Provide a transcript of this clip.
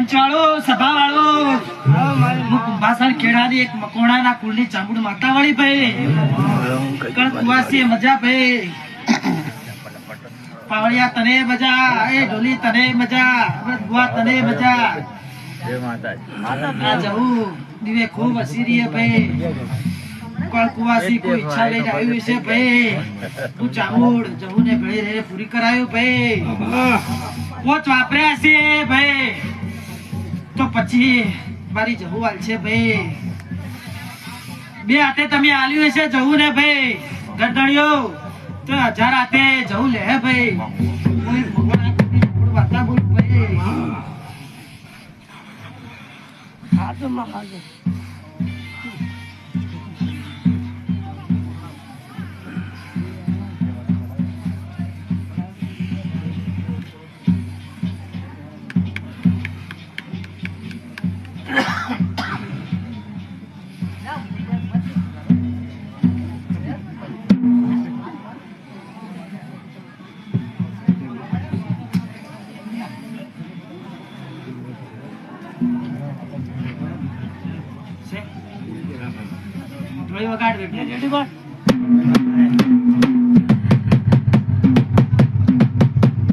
પંચવાળો સભાવાળો હું કુંભાસણ ખેડાની એક મકોણાના કુળની ચામુંડ માતાવાળી ભાઈ કણ કુવાસી મજા ભાઈ પાવળિયા તને મજા એ ઢોલી તને મજા બુઆ તને મજા જય માતાજી આ જવું દિવે ખૂબ હસીરીએ ભાઈ કણ કુવાસી કોઈ ઈચ્છા લઈને આવ્યું છે ભાઈ તું ચામુંડ જવું ને ભળી રે પૂરી કરાયું ભાઈ પોચ વાપર્યા છે ભાઈ તો પછી મારી જવું હાલ છે ભાઈ બે હાથે તમે આલ્યું છે જવું ને ભાઈ ગરદણિયો તો 1000 હાથે જવું લે ભાઈ કોઈ ભગવાન વાતા બોલ ભાઈ હા તો માં ખાજો વગાડ